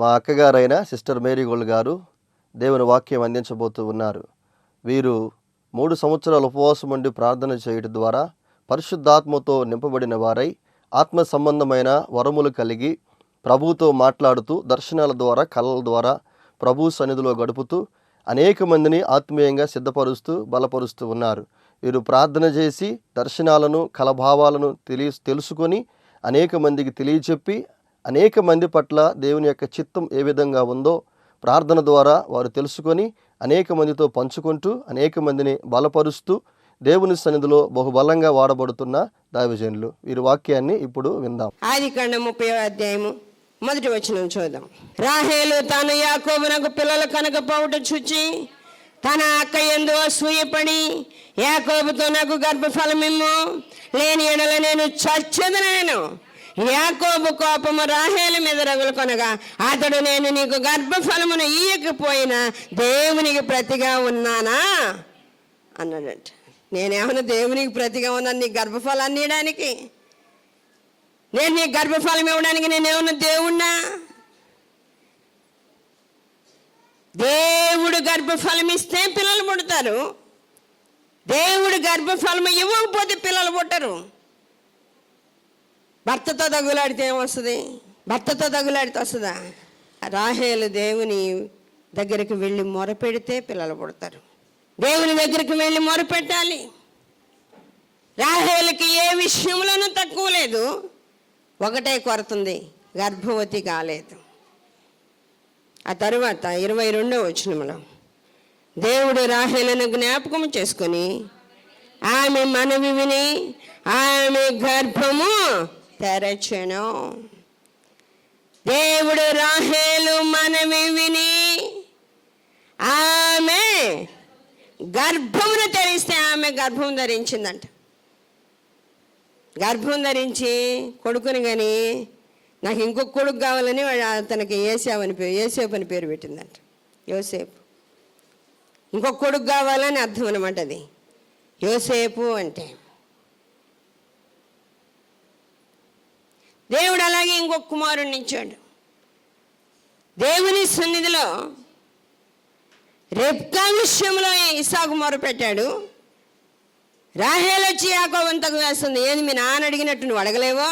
మా అక్కగారైన sister Mary gold గారు దేవుని వాక్యం అందించబోతూ ఉన్నారు. వీరు 3 సంవత్సరాల ఉపవాసం ఉండి ప్రార్థన చేయడం ద్వారా పరిశుద్ధాత్మతో నింపబడిన వారై ఆత్మ సంబంధమైన వరములు కలిగి ప్రభువుతో మాట్లాడుతూ దర్శనాల ద్వారా కళల ద్వారా ప్రభు సన్నిధిలో గడుపుతూ అనేక మందిని ఆత్మీయంగా సిద్ధపరుస్తూ బలపరుస్తూ ఉన్నారు. వీరు ప్రార్థన చేసి దర్శనాలను కలభావాలను తెలుసుకొని అనేక మందికి తెలియచెప్పి అనేక మంది పట్ల దేవుని యొక్క చిత్తం ఏ విధంగా ఉందో ప్రార్థన ద్వారా వారు తెలుసుకొని అనేక మందితో పంచుకుంటూ అనేక మందిని బలపరుస్తూ దేవుని సన్నిధిలో బహుబలంగా వాడబడుతున్న దైవజనులు. వీరి వాక్యాన్ని ఇప్పుడు విందాం. ఆదికాండం 30వ అధ్యాయము 1వ వచనం చూద్దాం. రాహేలు తాను యాకోబునకు పిల్లలు కనకపోవుట చూచి తన అక్క యందు అసూయపడి యాకోబుతో నాకు గర్భఫలమిమ్ము, లేని ఎడల నేను చచ్చెదనెను. యాకోబు కోపము రాహేలు మీద రగులు కొనగా అతడు నేను నీకు గర్భఫలమును ఇయ్యకపోయినా దేవునికి ప్రతిగా ఉన్నానా అన్నాడట. నేనేమన్నా దేవునికి ప్రతిగా ఉన్నాను నీకు గర్భఫలాన్ని ఇవ్వడానికి? నేను నీకు గర్భఫలం ఇవ్వడానికి నేనేమన్నా దేవుణ్ణా? దేవుడు గర్భఫలం ఇస్తే పిల్లలు పుడతారు. దేవుడు గర్భఫలం ఇవ్వకపోతే పిల్లలు పుట్టరు. భర్తతో తగులాడితే ఏమొస్తుంది? భర్తతో తగులాడితే వస్తుందా? రాహేలు దేవుని దగ్గరికి వెళ్ళి మొరపెడితే పిల్లలు పుడతారు. దేవుని దగ్గరికి వెళ్ళి మొరపెట్టాలి. రాహేలుకి ఏ విషయంలోనూ తక్కువ లేదు, ఒకటే కొరతుంది, గర్భవతి కాలేదు. ఆ తరువాత 22వ వచనంలో దేవుడు రాహేలును జ్ఞాపకం చేసుకొని ఆమె మనవి విని ఆమె గర్భము తెరచెను. దేవుడు రాహేలు మనవి విని ఆమె గర్భమును తెరిస్తే ఆమె గర్భం ధరించిందంట. గర్భం ధరించి కొడుకుని కానీ నాకు ఇంకొక కొడుకు కావాలని అతనికి యోసేపు అని పేరు పెట్టిందంట. యోసేపు ఇంకొక కొడుకు కావాలని అర్థం అనమాట. అది యోసేపు అంటే దేవుడు అలాగే ఇంకొక కుమారుడిని ఇచ్చాడు. దేవుని సన్నిధిలో రెబ్కా విషయంలో ఇస్సాకు మొరపెట్టాడు. రాహేలు వచ్చి యాకోబుని తగు వేస్తుంది. ఏంది మీ నాన్న అడిగినట్టు నువ్వు అడగలేవో?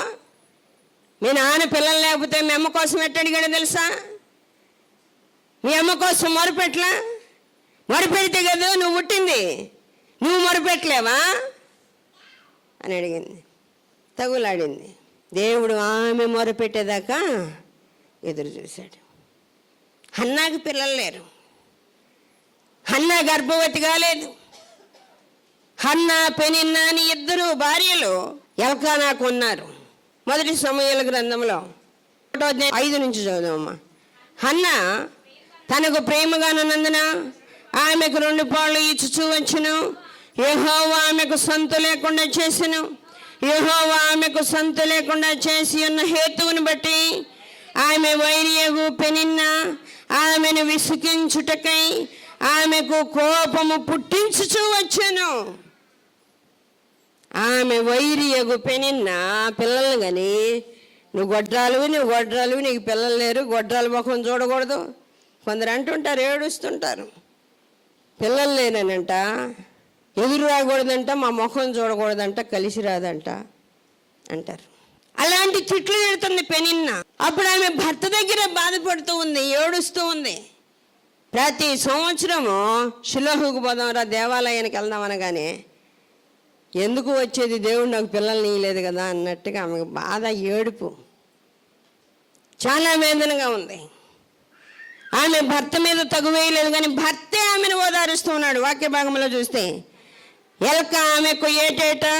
మీ నాన్న పిల్లలు లేకపోతే మీ అమ్మ కోసం ఎట్ట అడిగాడో తెలుసా? మీ అమ్మ కోసం మొరపెట్లా? మొరపెడితే కదా నువ్వు పుట్టింది, నువ్వు మొరపెట్టలేవా అని అడిగింది. తగులాడింది. దేవుడు ఆమె మొరపెట్టేదాకా ఎదురు చూశాడు. హన్నాకి పిల్లలు లేరు. హన్నా గర్భవతి కాలేదు. హన్నా పెనిన్నా అని 2 భార్యలు ఎల్కానాకు ఉన్నారు. 1 సమూయేలు గ్రంథంలో 5 నుంచి చదువుదామమ్మా. హన్నా తనకు ప్రేమగానున్నందున ఆమెకు 2 పాళ్ళు ఇచ్చుచూ వచ్చును. యెహోవా ఆమెకు సంతు లేకుండా చేసెను. యెహోవా ఆమెకు సంతు లేకుండా చేసి ఉన్న హేతువును బట్టి ఆమె వైరియగు పెనిన్నా ఆమెను విసికించుటకై ఆమెకు కోపము పుట్టించుచూ వచ్చాను. ఆమె వైరియగు పెనిన్నా పిల్లలు కానీ నువ్వు గొడ్రాలువి నీకు పిల్లలు లేరు, గొడ్రాల ముఖం చూడకూడదు. కొందరు అంటుంటారు, ఏడుస్తుంటారు, పిల్లలు లేనంట, ఎదురు రాకూడదంట, మా ముఖం చూడకూడదంట, కలిసి రాదంట అంటారు. అలాంటి తిట్లు పెడుతుంది పెనిన్నా. అప్పుడు ఆమె భర్త దగ్గర బాధపడుతూ ఉంది, ఏడుస్తూ ఉంది. ప్రతి సంవత్సరము షిలోహుకు పోదాంరా దేవాలయానికి వెళ్దాం అనగానే ఎందుకు వచ్చేది, దేవుడు నాకు పిల్లల్ని ఇవ్వలేదు కదా అన్నట్టుగా ఆమెకు బాధ, ఏడుపు, చాలా వేదనగా ఉంది. ఆమె భర్త మీద తగువేయలేదు కానీ భర్తే ఆమెను ఓదారుస్తూ ఉన్నాడు. వాక్య భాగంలో చూస్తే ఎల్కా ఆమెకు ఏటేటా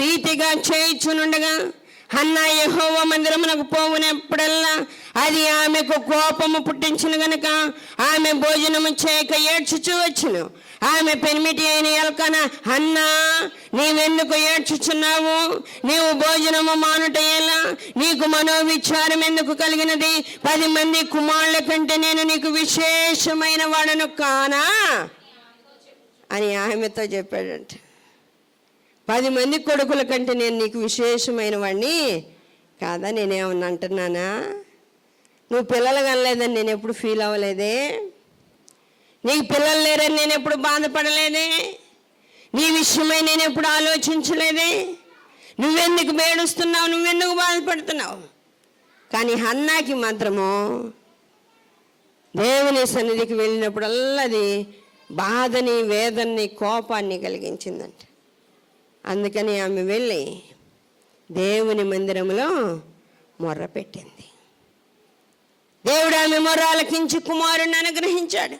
రీతిగా చేయించునుండగా హన్నా యెహోవా మందిరమునకు పోవునప్పుడల్లా అది ఆమెకు కోపము పుట్టించును గనుక ఆమె భోజనము చేయక ఏడ్చుచూ వచ్చును. ఆమె పెనిమిటి అయిన ఎల్కానా, హన్నా నీవెందుకు ఏడ్చుచున్నావు? నీవు భోజనము మానుట ఎలా? నీకు మనోవిచారం ఎందుకు కలిగినది? 10 మంది కుమారుల కంటే నేను నీకు విశేషమైన వాడను కానా అని ఆమెతో చెప్పాడంట. 10 మంది కొడుకుల కంటే నేను నీకు విశేషమైన వాడిని కాదా? నేనేమన్నా అంటున్నానా? నువ్వు పిల్లలు కనలేదని నేను ఎప్పుడు ఫీల్ అవ్వలేదే, నీకు పిల్లలు లేరని నేను ఎప్పుడు బాధపడలేదే, నీ విషయమై నేను ఎప్పుడు ఆలోచించలేదే, నువ్వెందుకు ఏడుస్తున్నావు, నువ్వెందుకు బాధపడుతున్నావు. కానీ హన్నాకి మాత్రము దేవుని సన్నిధికి వెళ్ళినప్పుడల్లా అది బాధని, వేదనని, కోపాన్ని కలిగించిందంట. అందుకని ఆమె వెళ్ళి దేవుని మందిరంలో మొర్రపెట్టింది. దేవుడు ఆమె మొర్ర ఆలకించి కుమారుణ్ణి అనుగ్రహించాడు.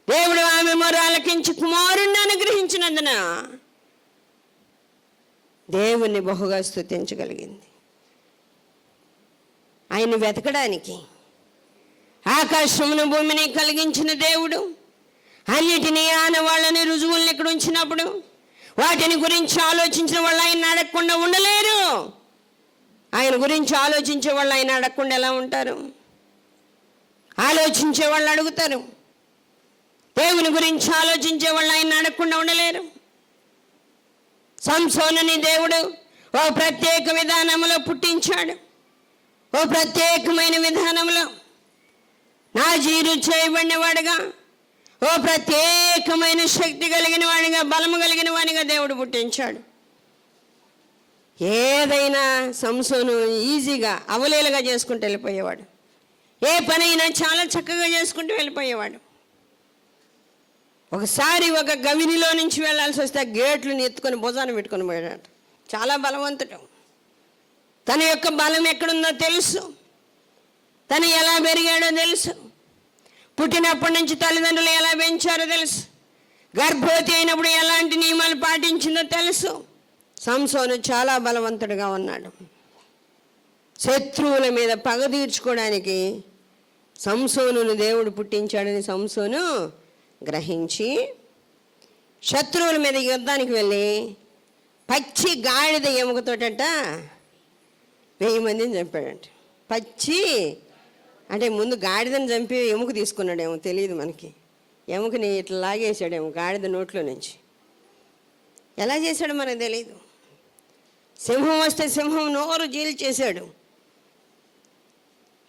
దేవుడు ఆమె మొర్ర ఆలకించి కుమారుణ్ణి అనుగ్రహించినందున దేవుణ్ణి బహుగా స్తుతించగలిగింది. ఆయన వెతకడానికి ఆకాశమును భూమిని కలిగించిన దేవుడు అన్నిటినీ ఆనవాళ్ళని రుజువుల్ని ఇక్కడ ఉంచినప్పుడు వాటిని గురించి ఆలోచించిన వాళ్ళు ఆయన అడగకుండా ఉండలేరు. ఆయన గురించి ఆలోచించే వాళ్ళు ఆయన అడగకుండా ఎలా ఉంటారు? ఆలోచించే వాళ్ళు అడుగుతారు. దేవుని గురించి ఆలోచించే వాళ్ళు ఆయన అడగకుండా ఉండలేరు. సంసోనుని దేవుడు ఓ ప్రత్యేక విధానంలో పుట్టించాడు. ఓ ప్రత్యేకమైన విధానంలో నాజీరు చేయబడిన వాడుగా, ఓ ప్రత్యేకమైన శక్తి కలిగిన వాడిగా, బలము కలిగిన వాడిగా దేవుడు పుట్టించాడు. ఏదైనా సంసోను ఈజీగా అవలీలగా చేసుకుంటూ వెళ్ళిపోయేవాడు. ఏ పనైనా చాలా చక్కగా చేసుకుంటూ వెళ్ళిపోయేవాడు. ఒకసారి ఒక గవినిలో నుంచి వెళ్ళాల్సి వస్తే గేట్లను ఎత్తుకొని భుజాన్ని పెట్టుకొని పోయాడు. చాలా బలవంతుడు. తన యొక్క బలం ఎక్కడుందో తెలుసు. తను ఎలా పెరిగాడో తెలుసు. పుట్టినప్పటి నుంచి తల్లిదండ్రులు ఎలా పెంచారో తెలుసు. గర్భవతి అయినప్పుడు ఎలాంటి నియమాలు పాటించిందో తెలుసు. సంసోను చాలా బలవంతుడుగా ఉన్నాడు. శత్రువుల మీద పగ తీర్చుకోవడానికి సంసోనును దేవుడు పుట్టించాడని సంసోను గ్రహించి శత్రువుల మీద యుద్ధానికి వెళ్ళి పచ్చి గాడిద ఎముకతోటంట 1000 మందిని చంపాడంట. పచ్చి అంటే ముందు గాడిదని చంపి ఎముక తీసుకున్నాడేమో తెలియదు మనకి. ఎముకని ఇట్లా లాగేసాడేమో గాడిద నోట్లో నుంచి. ఎలా చేశాడో మనకు తెలియదు. సింహం వస్తే సింహం నోరు చీల్చేశాడు.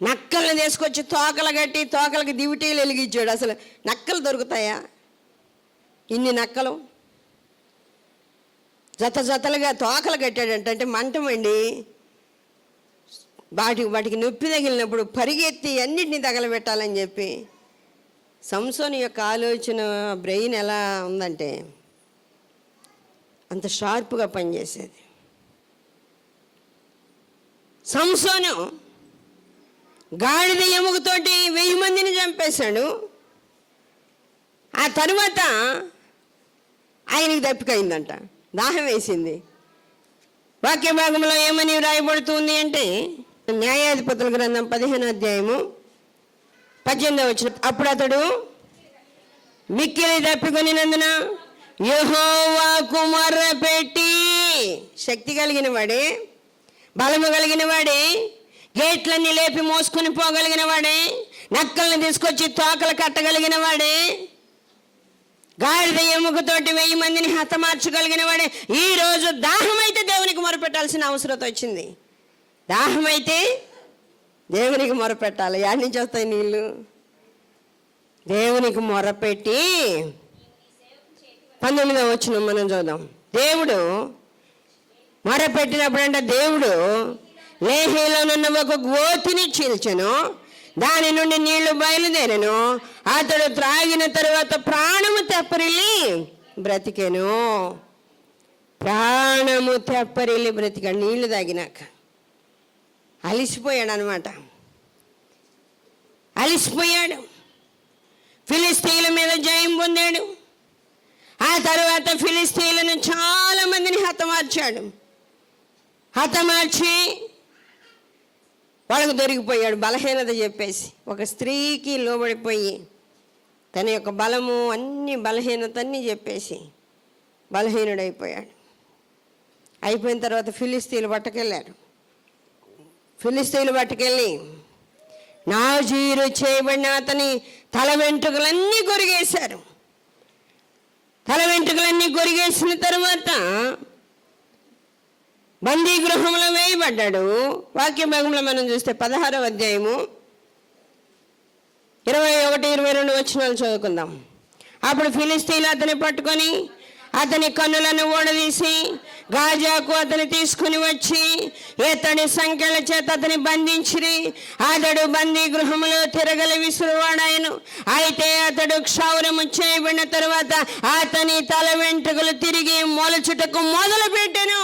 నక్కల్ని తీసుకొచ్చి తోకలు కట్టి తోకలకి దివిటీలు వెలిగించాడు. అసలు నక్కలు దొరుకుతాయా? ఇన్ని నక్కలు జతలుగా తోకలు కట్టాడంట. అంటే మంటమండి. వాటికి నొప్పి తగిలినప్పుడు పరిగెత్తి అన్నిటినీ తగలబెట్టాలని చెప్పి. సంసోను యొక్క ఆలోచన బ్రెయిన్ ఎలా ఉందంటే అంత షార్ప్గా పనిచేసేది. సంసోను గాడిద ఎముకతోటి 1000 మందిని చంపేశాడు. ఆ తర్వాత ఆయనకి దప్పికైందంట, దాహం వేసింది. వాక్య భాగంలో ఏమని రాయబడుతుంది అంటే న్యాయాధిపతుల గ్రంథం 15వ అధ్యాయము 18వ వచనం. అప్పుడు అతడు మిక్కిలి దప్పికొనినందున యెహోవాకు మొర్రపెట్టి, శక్తి కలిగిన వాడే, బలము కలిగిన వాడే, గేట్లన్నీ లేపి మోసుకొని పోగలిగిన వాడే, నక్కల్ని తీసుకొచ్చి తోకలు కట్టగలిగిన వాడే, గాడిద ఎముకతోటి 1000 మందిని హతమార్చగలిగిన వాడే, ఈరోజు దాహమైతే దేవునికి మొరపెట్టాల్సిన అవసరం వచ్చింది. దాహమైతే దేవునికి మొరపెట్టాలి. యాడ్ నుంచి వస్తాయి నీళ్ళు? దేవునికి మొరపెట్టి 19వ వచనం మనం చూద్దాం. దేవుడు మొరపెట్టినప్పుడు అంటే దేవుడు లేహీలోనున్న ఒక గోతిని చీల్చెను, దాని నుండి నీళ్లు బయలుదేరెను. అతడు త్రాగిన తరువాత ప్రాణము తెప్పరిల్లి బ్రతికెను. ప్రాణము తెప్పరిల్లి బ్రతికాడు. నీళ్లు తాగినాక అలిసిపోయాడు అనమాట. అలిసిపోయాడు. ఫిలిస్తీన్ల మీద జయం పొందాడు. ఆ తర్వాత ఫిలిస్తీన్లను చాలా మందిని హతమార్చాడు. హతమార్చి వాళ్ళకు దొరికిపోయాడు. బలహీనత చెప్పేసి ఒక స్త్రీకి లోబడిపోయి తన యొక్క బలము అన్ని బలహీనత అన్నీ చెప్పేసి బలహీనుడైపోయాడు. అయిపోయిన తర్వాత ఫిలిస్తీన్లు పట్టుకెళ్ళారు. ఫిలిస్తీన్లు పట్టుకెళ్ళి నాజీరు చేయబడిన అతని తల వెంట్రుకలన్నీ కొరిగేశారు. తల వెంట్రుకలన్నీ కొరిగేసిన తర్వాత బందీ గృహంలో వేయబడ్డాడు. వాక్య భాగంలో మనం చూస్తే 16వ అధ్యాయము 21, 22 వచనాలు చదువుకుందాం. అప్పుడు ఫిలిష్తీయులు అతని పట్టుకొని అతని కన్నులను ఊడదీసి గాజాకు అతని తీసుకుని వచ్చి ఇతడి సంఖ్యల చేత అతని బంధించిరి. అతడు బందీ గృహములో తిరగలి విసురువాడాయను. అయితే అతడు క్షౌరము చేయబడిన తరువాత అతని తల వెంట్రుకలు తిరిగి మొలచుటకు మొదలుపెట్టెను.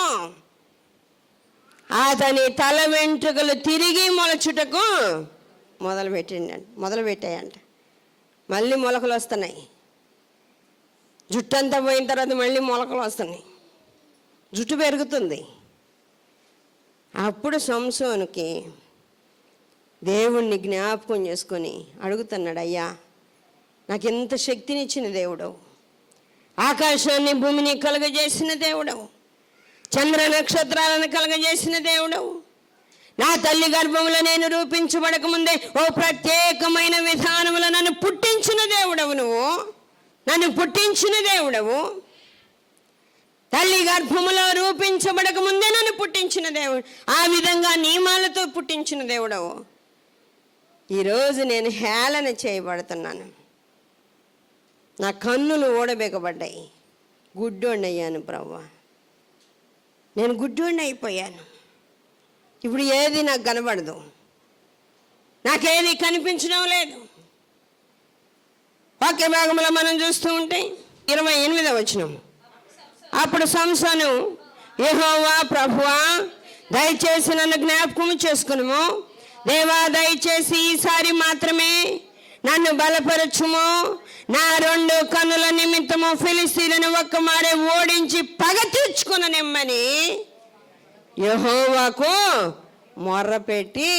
అతని తల వెంట్రుకలు తిరిగి మొలచుటకు మొదలుపెట్టాయంట. మళ్ళీ మొలకలు వస్తున్నాయి. జుట్టు అంతా పోయిన తర్వాత మళ్ళీ మొలకలు వస్తున్నాయి, జుట్టు పెరుగుతుంది. అప్పుడు సంసోనుకి దేవుణ్ణి జ్ఞాపకం చేసుకొని అడుగుతున్నాడు, అయ్యా నాకు ఎంత శక్తినిచ్చిన దేవుడవు, ఆకాశాన్ని భూమిని కలుగజేసిన దేవుడవు, చంద్ర నక్షత్రాలను కలుగజేసిన దేవుడవు, నా తల్లి గర్భంలో నేను రూపించబడక ముందే ఓ ప్రత్యేకమైన విధానములో నన్ను పుట్టించిన దేవుడవు, నన్ను పుట్టించిన దేవుడవు, తల్లి గర్భములో రూపించబడక ముందే నన్ను పుట్టించిన దేవుడు, ఆ విధంగా నియమాలతో పుట్టించిన దేవుడవు. ఈరోజు నేను హేళన చేయబడుతున్నాను, నా కన్నులు ఓడబెక్కబడ్డాయి, గుడ్డోండి అయ్యాను ప్రభువా, నేను గుడ్డోండి అయిపోయాను. ఇప్పుడు ఏది నాకు కనబడదు, నాకేది కనిపించడం లేదు. వాక్య భాగంలో మనం చూస్తూ ఉంటే 28వ వచనం. అప్పుడు సంసోను, యెహోవా ప్రభువా దయచేసి నన్ను జ్ఞాపకం చేసుకునుము, దేవా దయచేసి ఈసారి మాత్రమే నన్ను బలపరచుము, నా 2 కన్నుల నిమిత్తము ఫిలిష్తీయులను ఒక్కమారే ఓడించి పగ తీర్చుకొననిమ్మని యెహోవాకు మొర్రపెట్టి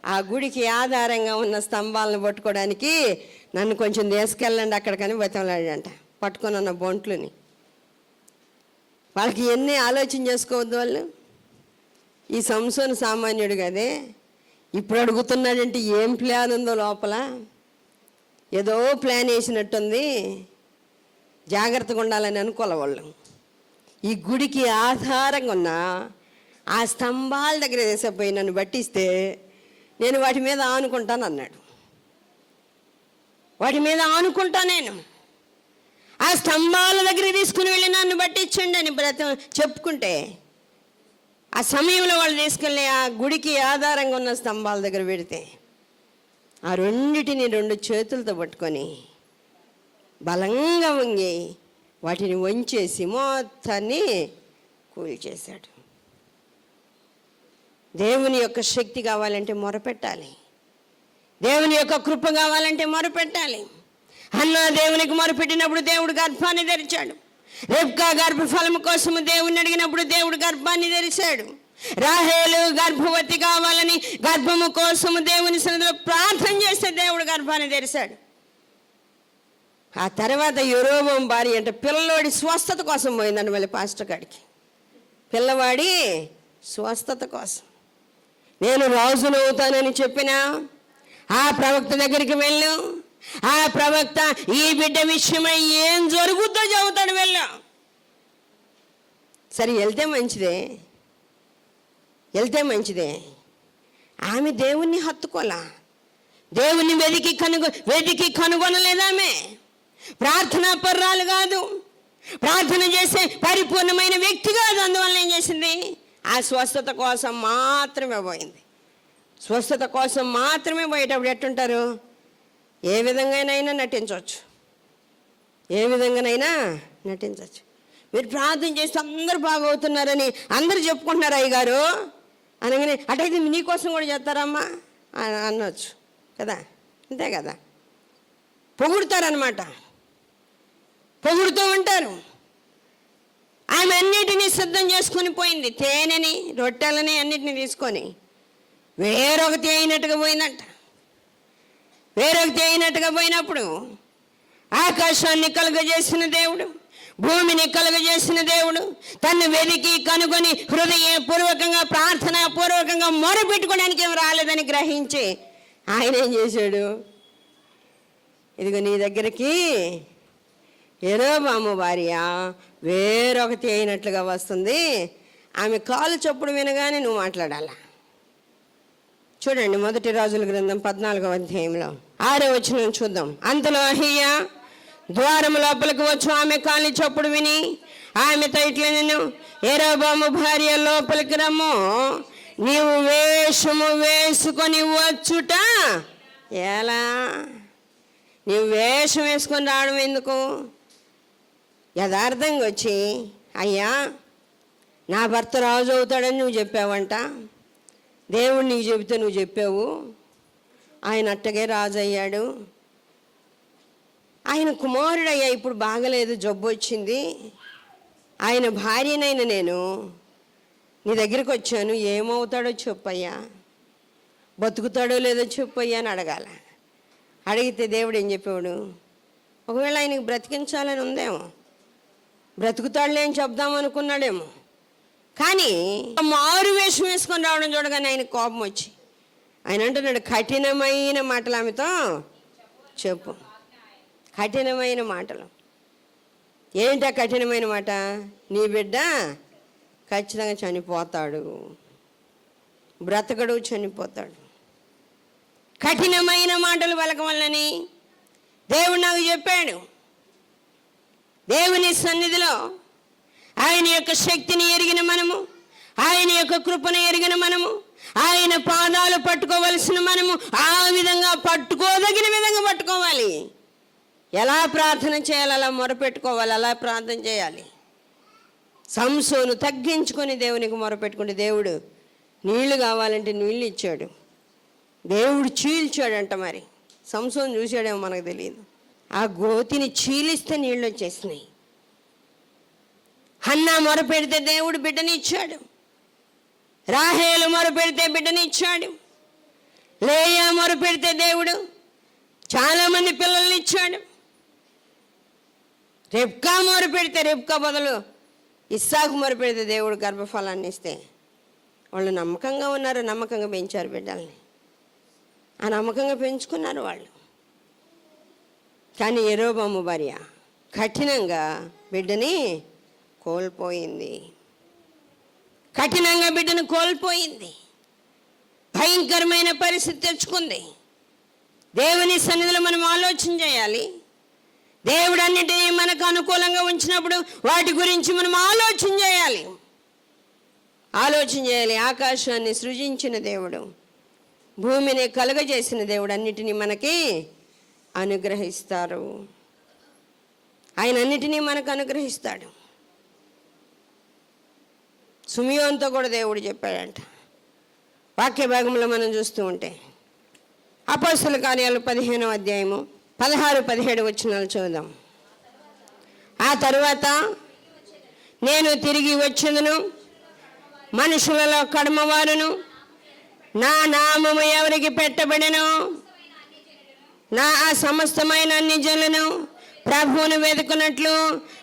ఆ గుడికి ఆధారంగా ఉన్న స్తంభాలను పట్టుకోవడానికి నన్ను కొంచెం తీసుకెళ్ళండి అక్కడికని బతిమలాడంట. పట్టుకొని ఉన్న బొంట్లుని వాళ్ళకి ఎన్ని ఆలోచన చేసుకోవద్దు వాళ్ళు. ఈ సంసోను సామాన్యుడు కదే, ఇప్పుడు అడుగుతున్నాడంటే ఏం ప్లాన్ ఉందో లోపల, ఏదో ప్లాన్ వేసినట్టుంది. జాగ్రత్తగా ఉండాలని అనుకోలే వాళ్ళు. ఈ గుడికి ఆధారంగా ఉన్న ఆ స్తంభాల దగ్గర వేసపోయి నన్ను పట్టిస్తే నేను వాటి మీద ఆనుకుంటాను అన్నాడు. వాటి మీద ఆనుకుంటా, నేను ఆ స్తంభాల దగ్గర తీసుకుని వెళ్ళి నన్ను పట్టించండి అని చెప్పుకుంటే ఆ సమయంలో వాళ్ళు తీసుకెళ్ళి ఆ గుడికి ఆధారంగా ఉన్న స్తంభాల దగ్గర పెడితే ఆ రెండిటిని 2 చేతులతో పట్టుకొని బలంగా వంగి వాటిని వంచేసి మొత్తాన్ని కూల్చేశాడు. దేవుని యొక్క శక్తి కావాలంటే మొరపెట్టాలి, దేవుని యొక్క కృప కావాలంటే మొరపెట్టాలి. అన్న దేవునికి మొరపెట్టినప్పుడు దేవుడు గర్భాన్ని తెరిచాడు. రెబ్కా గర్భఫలము కోసము దేవుని అడిగినప్పుడు దేవుడు గర్భాన్ని తెరిచాడు. రాహేలు గర్భవతి కావాలని గర్భము కోసము దేవుని సన్నిధిలో ప్రార్థన చేస్తే దేవుడు గర్భాన్ని తెరిచాడు. ఆ తర్వాత యెరోబోము భార్య అంటే పిల్లవాడి స్వస్థత కోసం పోయిందండి మళ్ళీ పాస్టర్ కాడికి. పిల్లవాడి స్వస్థత కోసం నేను రాజును అవుతానని చెప్పిన ఆ ప్రవక్త దగ్గరికి వెళ్ళు, ఆ ప్రవక్త ఈ బిడ్డ విషయమై ఏం జరుగుద్దో చెబుతాడు, వెళ్ళు. సరే వెళ్తే మంచిదే. ఆమె దేవుణ్ణి హత్తుకోలా, దేవుణ్ణి వెతికి కనుగొనలేదు. ఆమె ప్రార్థనా పర్రాలు కాదు, ప్రార్థన చేసే పరిపూర్ణమైన వ్యక్తి కాదు. అందువల్ల ఏం చేసింది, ఆ స్వస్థత కోసం మాత్రమే పోయింది. స్వస్థత కోసం మాత్రమే పోయేటప్పుడు ఎట్టుంటారు, ఏ విధంగానైనా నటించవచ్చు, ఏ విధంగానైనా నటించవచ్చు. మీరు ప్రార్థన చేస్తే అందరూ బాగవుతున్నారని అందరూ చెప్పుకుంటున్నారు అయ్యగారు అనగానే అటైతే నీకోసం కూడా చేస్తారమ్మా అనొచ్చు కదా, అంతే కదా. పొగుడుతారనమాట, పొగుడుతూ ఉంటారు. ఆమె అన్నిటినీ సిద్ధం చేసుకొని పోయింది, తేనెని రొట్టెలని అన్నిటినీ తీసుకొని వేరొకటి అయినట్టుగా పోయిందంట. వేరొకటి అయినట్టుగా పోయినప్పుడు ఆకాశాన్ని కలుగజేసిన దేవుడు, భూమిని కలుగజేసిన దేవుడు తను వెతికి కనుగొని హృదయపూర్వకంగా ప్రార్థనా పూర్వకంగా మొరపెట్టుకోవడానికి ఏం రాలేదని గ్రహించి ఆయన ఏం చేశాడు, ఇదిగో నీ దగ్గరికి యెరోబాము భార్య వేరొకటి అయినట్లుగా వస్తుంది, ఆమె కాలు చప్పుడు వినగానే నువ్వు మాట్లాడాలా, చూడండి, 1 రాజుల గ్రంథం 14వ అధ్యాయంలో 6వ వచనం చూద్దాం. అంతలో అహియా ద్వారం లోపలికి వచ్చి ఆమె కాలి చప్పుడు విని ఆమెతో ఇట్లా, నేను యెరోబాము భార్య లోపలికి రమ్ము, నీవు వేషము వేసుకొని వచ్చుట ఎలా? నీవు వేషం వేసుకొని రావడం ఎందుకు? యథార్థంగా వచ్చి, అయ్యా నా భర్త రాజు అవుతాడని నువ్వు చెప్పావంట, దేవుడు నీకు చెబితే నువ్వు చెప్పావు, ఆయన అట్టగే రాజు అయ్యాడు, ఆయన కుమారుడయ్యా, ఇప్పుడు బాగలేదు, జబ్బు వచ్చింది, ఆయన భార్యనైన నేను నీ దగ్గరికి వచ్చాను, ఏమవుతాడో చెప్పయ్యా, బతుకుతాడో లేదో చెప్పయ్యా అని అడగాల. అడిగితే దేవుడు ఏం చెప్పాడు? ఒకవేళ ఆయనకి బ్రతికించాలని ఉందేమో, బ్రతుకుతాడులే అని చెప్దామనుకున్నాడేమో, కానీ మారు వేషం వేసుకొని రావడం చూడగానే ఆయన కోపం వచ్చి ఆయన అంటున్నాడు, కఠినమైన మాటలు ఆమెతో చెప్పు. కఠినమైన మాటలు ఏంటా కఠినమైన మాట? నీ బిడ్డ ఖచ్చితంగా చనిపోతాడు, బ్రతకడు, చనిపోతాడు. కఠినమైన మాటలు పలకవల్లని దేవుడు నాకు చెప్పాడు. దేవుని సన్నిధిలో ఆయన యొక్క శక్తిని ఎరిగిన మనము, ఆయన యొక్క కృపను ఎరిగిన మనము, ఆయన పాదాలు పట్టుకోవలసిన మనము ఆ విధంగా పట్టుకోదగిన విధంగా పట్టుకోవాలి. ఎలా ప్రార్థన చేయాలి, అలా మొరపెట్టుకోవాలి, అలా ప్రార్థన చేయాలి. సంసోను తగ్గించుకొని దేవునికి మొరపెట్టుకుంటే దేవుడు నీళ్లు కావాలంటే నీళ్ళు ఇచ్చాడు, దేవుడు చీల్చాడంట. మరి సంసోను చూశాడేమో మనకు తెలియదు, ఆ గోతిని చీలిస్తే నీళ్ళు వచ్చేసినాయి. హన్నా మొరపెడితే దేవుడు బిడ్డని ఇచ్చాడు, రాహేలు మొరపెడితే బిడ్డని ఇచ్చాడు, లేయా మొరపెడితే దేవుడు చాలామంది పిల్లల్ని ఇచ్చాడు. రెబ్కా మొరపెడితే, రెబ్కా బదులు ఇస్సాకు మొరపెడితే దేవుడు గర్భఫలాన్ని ఇస్తే వాళ్ళు నమ్మకంగా ఉన్నారు, నమ్మకంగా పెంచారు బిడ్డల్ని, ఆ నమ్మకంగా పెంచుకున్నారు వాళ్ళు. కానీ యెరోబాము భార్య కఠినంగా బిడ్డని కోల్పోయింది, కఠినంగా బిడ్డను కోల్పోయింది, భయంకరమైన పరిస్థితి తెచ్చుకుంది. దేవుని సన్నిధిలో మనం ఆలోచన చేయాలి. దేవుడు అన్నిటినీ మనకు అనుకూలంగా ఉంచినప్పుడు వాటి గురించి మనం ఆలోచన చేయాలి. ఆకాశాన్ని సృజించిన దేవుడు, భూమిని కలుగజేసిన దేవుడు అన్నిటినీ మనకి అనుగ్రహిస్తారు. ఆయన అన్నిటినీ మనకు అనుగ్రహిస్తాడు. సిమియోనుతో కూడా దేవుడు చెప్పాడంట. వాక్య భాగంలో మనం చూస్తూ ఉంటే అపోస్తలుల కార్యాలు 15వ అధ్యాయము 16-17 వచనాలు చూద్దాం. ఆ తరువాత నేను తిరిగి వచ్చేదను, మనుషులలో కడమవారును నా నామము ఎవరికి పెట్టబడెను, నా ఆ సమస్తమైన అన్ని జనులను ప్రభువును వెతుకున్నట్లు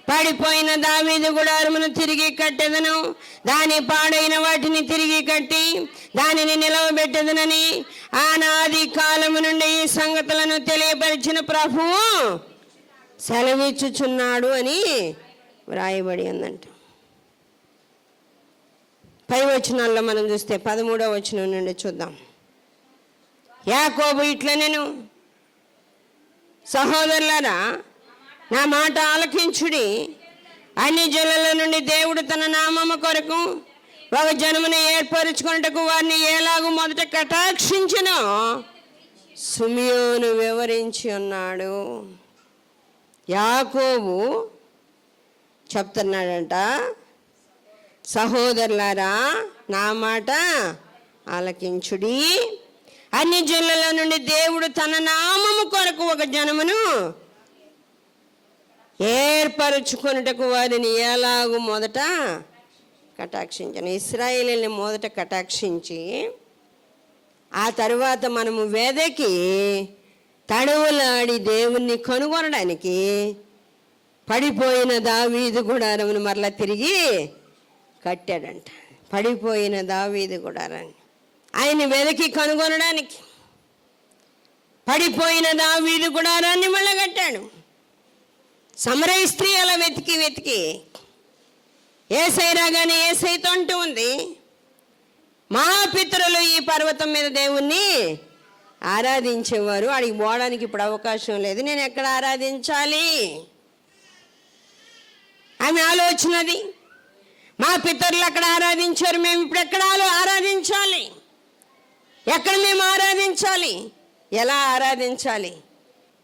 పడిపోయిన దావీదు గుడారమును తిరిగి కట్టెదను, దాని పాడైన వాటిని తిరిగి కట్టి దానిని నిలవబెట్టెదనని ఆనాది కాలము నుండి ఈ సంగతులను తెలియపరిచిన ప్రభువు సెలవిచ్చుచున్నాడు అని వ్రాయబడి ఉందంట. పై వచనాల్లో మనం చూస్తే 13వ వచనం నుండి చూద్దాం. యాకోబు ఇట్లా, నేను సహోదరులారా నా మాట ఆలకించుడి, అన్ని జనుల నుండి దేవుడు తన నామము కొరకు ఒక జనమును ఏర్పరచుకున్నటకు వారిని ఎలాగూ మొదట కటాక్షించెనో సిమియోను వివరించి ఉన్నాడు. యాకోబు చెప్తున్నాడంట, సహోదరులారా నా మాట ఆలకించుడి, అన్ని జనుల నుండి దేవుడు తన నామము కొరకు ఒక జనమును ఏర్పరచుకొనుటకు వారిని ఎలాగూ మొదట కటాక్షించను. ఇశ్రాయేలుని మొదట కటాక్షించి ఆ తర్వాత మనము వెదకి తడవులాడి దేవుణ్ణి కనుగొనడానికి పడిపోయిన దావీదు గుడారమును మరలా తిరిగి కట్టాడంట. పడిపోయిన దావీదు గుడారాన్ని ఆయన వెదకి కనుగొనడానికి పడిపోయిన దావీదు గుడారాన్ని మళ్ళీ కట్టాడు. సమరయ స్త్రీ అలా వెతికి ఏసై రాగానే ఏసైతో అంటూ ఉంది, మా పితరులు ఈ పర్వతం మీద దేవుణ్ణి ఆరాధించేవారు, అడిగి పోవడానికి ఇప్పుడు అవకాశం లేదు, నేను ఎక్కడ ఆరాధించాలి? ఆమె ఆలోచనది. మా పితరులు అక్కడ ఆరాధించారు, మేము ఇప్పుడు ఎక్కడ ఆరాధించాలి? ఎక్కడ మేము ఆరాధించాలి? ఎలా ఆరాధించాలి?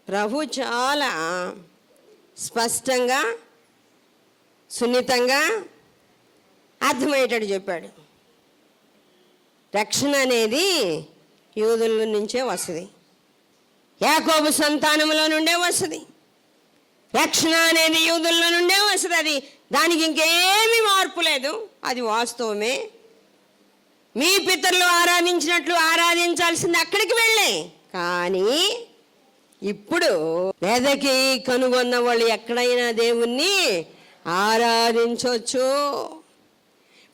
ప్రభు చాలా స్పష్టంగా, సున్నితంగా అర్థమయ్యేటట్టు చెప్పాడు. రక్షణ అనేది యూదుల నుంచే వస్తుంది, యాకోబు సంతానంలో నుండే వస్తుంది. రక్షణ అనేది యూదుల నుండే వస్తుంది. అది దానికి ఇంకేమీ మార్పు లేదు, అది వాస్తవమే. మీ పితరులు ఆరాధించినట్లు ఆరాధించాల్సింది అక్కడికి వెళ్ళే. కానీ ఇప్పుడు వెదకి కనుగొన్న వాళ్ళు ఎక్కడైనా దేవుణ్ణి ఆరాధించవచ్చు.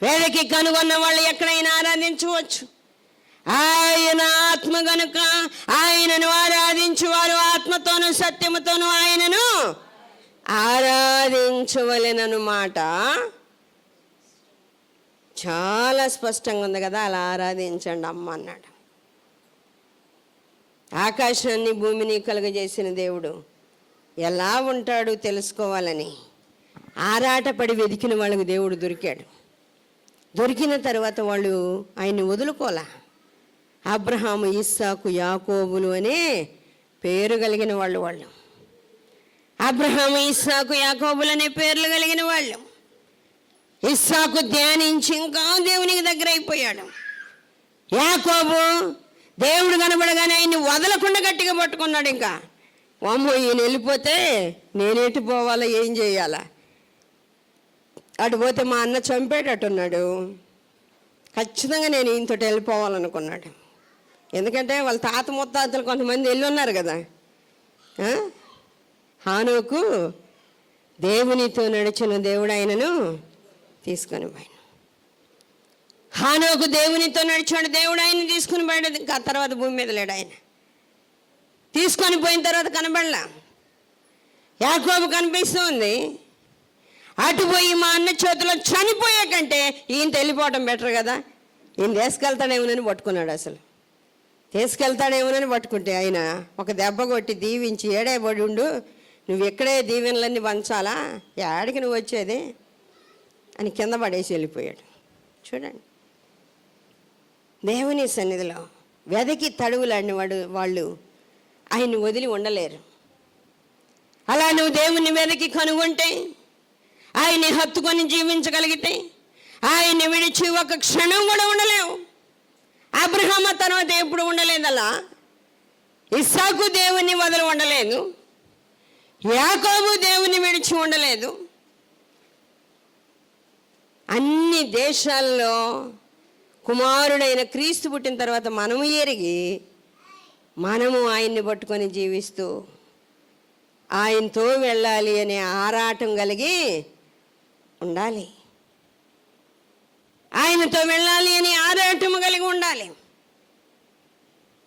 వెదకి కనుగొన్న వాళ్ళు ఎక్కడైనా ఆరాధించవచ్చు. ఆయన ఆత్మ గనుక ఆయనను ఆరాధించువారు ఆత్మతోనూ సత్యముతోనూ ఆయనను ఆరాధించవలెనన్నమాట. చాలా స్పష్టంగా ఉంది కదా, అలా ఆరాధించండి అమ్మ అన్నాడు. ఆకాశాన్ని భూమిని కలుగజేసిన దేవుడు ఎలా ఉంటాడు తెలుసుకోవాలని ఆరాటపడి వెతికిన వాళ్ళకి దేవుడు దొరికాడు. దొరికిన తర్వాత వాళ్ళు ఆయన్ని వదులుకోలా. అబ్రహాము, ఇస్సాకు, యాకోబులు అనే పేరు కలిగిన వాళ్ళు. అబ్రహాము, ఇస్సాకు, యాకోబులు అనే పేర్లు కలిగిన వాళ్ళు. ఇస్సాకు ధ్యానించి ఇంకా దేవునికి దగ్గర అయిపోయాడు. యాకోబు దేవుడు కనబడగానే ఆయన్ని వదలకుండా గట్టిగా పట్టుకున్నాడు. ఇంకా అమ్మో ఈయన వెళ్ళిపోతే నేనేటి పోవాలా, ఏం చేయాలా? అటు పోతే మా అన్న చంపేటట్టున్నాడు, ఖచ్చితంగా నేను ఈయనతో వెళ్ళిపోవాలనుకున్నాడు. ఎందుకంటే వాళ్ళ తాత ముత్తాతలు కొంతమంది వెళ్ళి ఉన్నారు కదా. హానోకు దేవునితో నడిచిన దేవుడు ఆయనను తీసుకొని పోయాడు. హానోకు దేవునితో నడిచాడు, దేవుడు ఆయన తీసుకుని పోయాడు. ఇంకా తర్వాత భూమి మీద లేడు ఆయన. తీసుకొని పోయిన తర్వాత కనబడలా. యాకోబు కనిపిస్తుంది. అటు పోయి మా అన్న చేతిలో చనిపోయే కంటే ఈయన వెళ్ళిపోవటం బెటర్ కదా, ఈయన తీసుకెళ్తాడేమోనని పట్టుకున్నాడు. అసలు తీసుకెళ్తాడేమోనని పట్టుకుంటే ఆయన ఒక దెబ్బ కొట్టి దీవించి, ఏడే పడి ఉండు, నువ్వు ఎక్కడే దీవెనలన్నీ పంచాలా, ఏడికి నువ్వు వచ్చేది అని కింద పడేసి వెళ్ళిపోయాడు. చూడండి, దేవుని సన్నిధిలో వెదకి తడువులాడిన వాళ్ళు ఆయన్ని వదిలి ఉండలేరు. అలా నువ్వు దేవుని వెదకి కనుగొంటే, ఆయన్ని హత్తుకొని జీవించగలిగితే, ఆయన్ని విడిచి ఒక క్షణం కూడా ఉండలేవు. అబ్రహాము తర్వాత ఎప్పుడు ఉండలేదు అలా. ఇస్సాకు దేవుని వదిలి ఉండలేదు, యాకోబు దేవుని విడిచి ఉండలేదు. అన్ని దేశాల్లో కుమారుడైన క్రీస్తు పుట్టిన తర్వాత మనము ఎరిగి మనము ఆయన్ని పట్టుకొని జీవిస్తూ ఆయనతో వెళ్ళాలి అనే ఆరాటం కలిగి ఉండాలి. ఆయనతో వెళ్ళాలి అని ఆరాటం కలిగి ఉండాలి.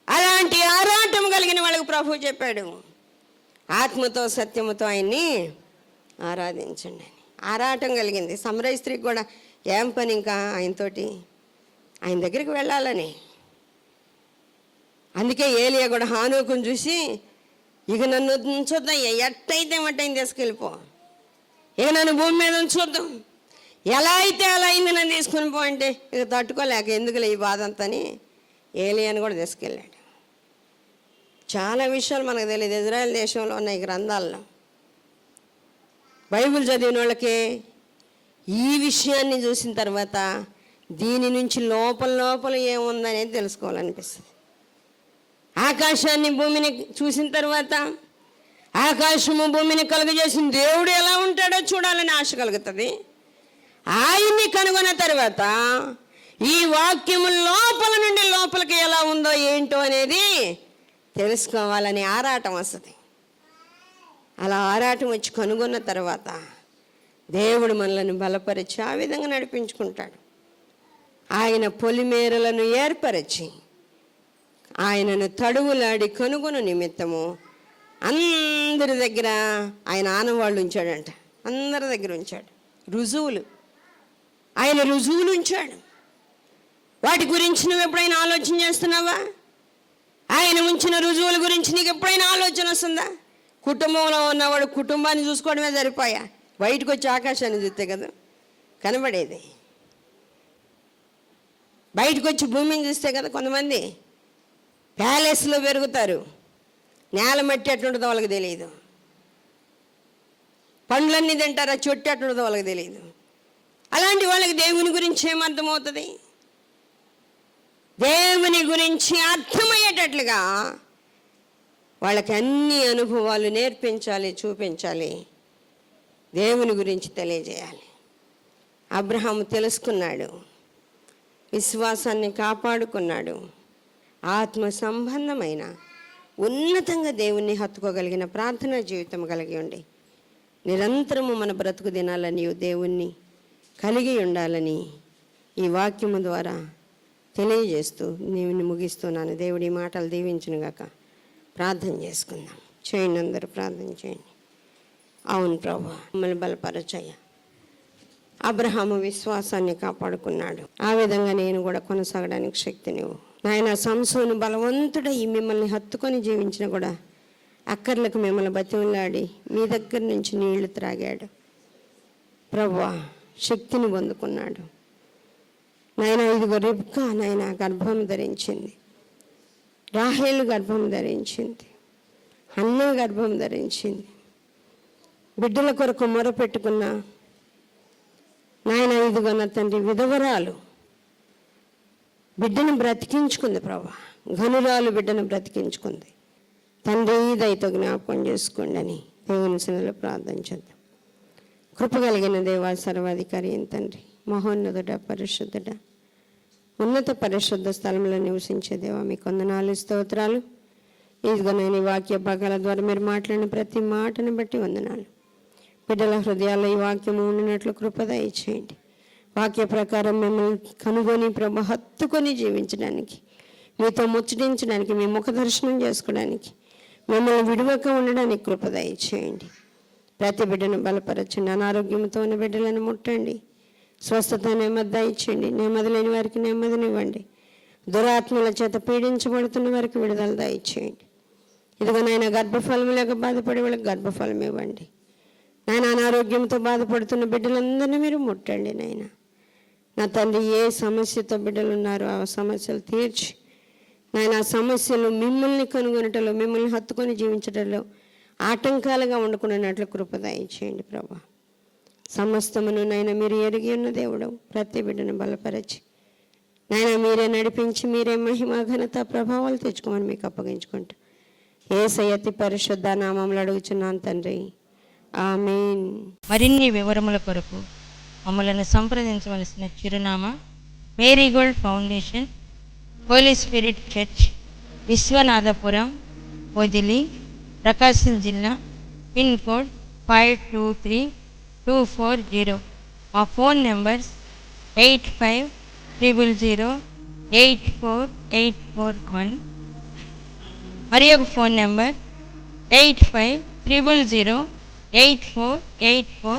అలాంటి ఆరాటం కలిగిన వాళ్ళకు ప్రభు చెప్పాడు, ఆత్మతో సత్యముతో ఆయన్ని ఆరాధించండి అని. ఆరాటం కలిగింది సమరయ స్త్రీకి కూడా. ఏం పని ఇంకా ఆయనతోటి, ఆయన దగ్గరికి వెళ్ళాలని. అందుకే ఏలియా కూడా హానోకుని చూసి, ఇక నన్ను ఉంచొద్దాం, ఎట్టయితే మట్టయిని తీసుకెళ్ళిపో, ఇక నన్ను భూమి మీద ఉంచొద్దాం, ఎలా అయితే అలా అయింది నన్ను తీసుకుని పో అంటే ఇక తట్టుకోలేక ఎందుకులే ఈ బాధ అంతని ఏలియాని కూడా తీసుకెళ్ళాడు. చాలా విషయాలు మనకు తెలియదు. ఇజ్రాయెల్ దేశంలో ఉన్న ఈ గ్రంథాల్లో బైబిల్ చదివిన వాళ్ళకి ఈ విషయాన్ని చూసిన తర్వాత దీని నుంచి లోపల ఏముందనేది తెలుసుకోవాలనిపిస్తుంది. ఆకాశాన్ని భూమిని చూసిన తర్వాత ఆకాశము భూమిని కలుగజేసిన దేవుడు ఎలా ఉంటాడో చూడాలని ఆశ కలుగుతుంది. ఆయన్ని కనుగొన్న తర్వాత ఈ వాక్యము లోపల నుండి లోపలికి ఎలా ఉందో ఏంటో అనేది తెలుసుకోవాలని ఆరాటం వస్తుంది. అలా ఆరాటం వచ్చి కనుగొన్న తర్వాత దేవుడు మనలను బలపరిచి ఆ విధంగా నడిపించుకుంటాడు. ఆయన పొలిమేరలను ఏర్పరిచి ఆయనను తడువులాడి కనుగొను నిమిత్తము అందరి దగ్గర ఆయన ఆనవాళ్ళు ఉంచాడంట. అందరి దగ్గర ఉంచాడు రుజువులు. ఆయన రుజువులు ఉంచాడు. వాటి గురించి నువ్వు ఎప్పుడైనా ఆలోచన చేస్తున్నావా? ఆయన ఉంచిన రుజువుల గురించి నీకు ఎప్పుడైనా ఆలోచన వస్తుందా? కుటుంబంలో ఉన్నవాడు కుటుంబాన్ని చూసుకోవడమే సరిపోయా, బయటకు వచ్చి ఆకాశాన్ని చూస్తే కదా కనబడేది. బయటకు వచ్చి భూమిని చూస్తే కదా కొంతమంది ప్యాలెస్లో పెరుగుతారు, నేల మట్టి ఎట్లుంటుందో వాళ్ళకి తెలియదు. పండ్లన్నీ తింటారు, ఆ చెట్టు ఎట్లుంటుందో వాళ్ళకి తెలియదు. అలాంటి వాళ్ళకి దేవుని గురించి ఏమర్థమవుతుంది? దేవుని గురించి అర్థమయ్యేటట్లుగా వాళ్ళకి అన్ని అనుభవాలు నేర్పించాలి, చూపించాలి, దేవుని గురించి తెలియజేయాలి. అబ్రహాము తెలుసుకున్నాడు, విశ్వాసాన్ని కాపాడుకున్నాడు, ఆత్మ సంబంధమైన ఉన్నతంగా దేవుణ్ణి హత్తుకోగలిగిన ప్రార్థనా జీవితం కలిగి ఉండి నిరంతరము మన బ్రతుకు దినాలని దేవుణ్ణి కలిగి ఉండాలని ఈ వాక్యము ద్వారా తెలియజేస్తూ నేను ముగిస్తున్నాను. దేవుడి మాటలు దీవించునుగాక. ప్రార్థన చేసుకుందాం. చేయండి, అందరూ ప్రార్థన చేయండి. అవును ప్రభువా, మమ్మల్ని బలపరచయ్యా. అబ్రహాము విశ్వాసాన్ని కాపాడుకున్నాడు, ఆ విధంగా నేను కూడా కొనసాగడానికి శక్తి నువ్వు నాయన. సంసోను బలవంతుడై మిమ్మల్ని హత్తుకొని జీవించిన కూడా అక్కర్లకు మిమ్మల్ని బతిమలాడి మీ దగ్గర నుంచి నీళ్లు త్రాగాడు ప్రభువా, శక్తిని పొందుకున్నాడు నాయన. ఇదిగో రిబ్కా నాయన గర్భం ధరించింది, రాహేలు గర్భం ధరించింది, హన్న గర్భం ధరించింది. బిడ్డల కొరకు మొరపెట్టుకున్న నాయన ఇదిగో నా తండ్రి విధవరాలు బిడ్డను బ్రతికించుకుంది ప్రభా, ఘనురాలు బిడ్డను బ్రతికించుకుంది. తండ్రి దయతో జ్ఞాపకం చేసుకోండి అని దేవుని సన్నిధిలో ప్రార్థన చేద్దాం. కృప కలిగిన దేవా, సర్వాధికారి అయిన తండ్రి, మహోన్నతుడ, పరిశుద్ధుడ, ఉన్నత పరిశుద్ధ స్థలంలో నివసించే దేవా, మీకు వందనాలు, స్తోత్రాలు. ఇదిగో నేను వాక్య భాగాల ద్వారా మీరు మాట్లాడిన ప్రతి మాటను బట్టి వందనాలు. బిడ్డల హృదయాల్లో ఈ వాక్యము ఉండినట్లు కృప దయచేయండి. వాక్య ప్రకారం మిమ్మల్ని కనుగొని ప్రభు హత్తుకొని జీవించడానికి, మీతో ముచ్చటించడానికి, మీ ముఖ దర్శనం చేసుకోవడానికి, మిమ్మల్ని విడువక ఉండడానికి కృప దయచేయండి. ప్రతి బిడ్డను బలపరచండి. అనారోగ్యంతో ఉన్న బిడ్డలను ముట్టండి, స్వస్థత నెమ్మది దయచేయండి. నెమ్మది లేని వారికి నెమ్మదినివ్వండి. దురాత్మల చేత పీడించబడుతున్న వారికి విడుదల దయచేయండి. ఇదిగో నాయన గర్భఫలం లేక బాధపడే వాళ్ళకి గర్భఫలం ఇవ్వండి నాయన. అనారోగ్యంతో బాధపడుతున్న బిడ్డలందరినీ మీరు ముట్టండి నాయన. నా తండ్రి, ఏ సమస్యతో బిడ్డలు ఉన్నారో ఆ సమస్యలు తీర్చి నాయన, ఆ సమస్యలు మిమ్మల్ని కనుగొనటంలో, మిమ్మల్ని హత్తుకొని జీవించడంలో ఆటంకాలుగా ఉండకున్నట్లు కృప దయచేయండి ప్రభా. సమస్తమును నాయన మీరు ఎరిగి ఉన్న దేవుడు, ప్రతి బిడ్డను బలపరచి నాయన మీరే నడిపించి, మీరే మహిమ ఘనత ప్రభావాలు తెచ్చుకోమని మీకు అప్పగించుకుంటా యేసయ్య అతి పరిశుద్ధ నామములో అడుగుచున్నాను తండ్రి, ఆమేన్. మరిన్ని వివరముల కొరకు మమ్మలను సంప్రదించవలసిన చిరునామా Marigold Foundation, Holy Spirit Church, Vishwanathapuram, Podili, Prakasam జిల్లా, పిన్ కోడ్ 523240. మా ఫోన్ నెంబర్స్ 8500084841. మరి ఒక ఫోన్ నెంబర్ 8500084842.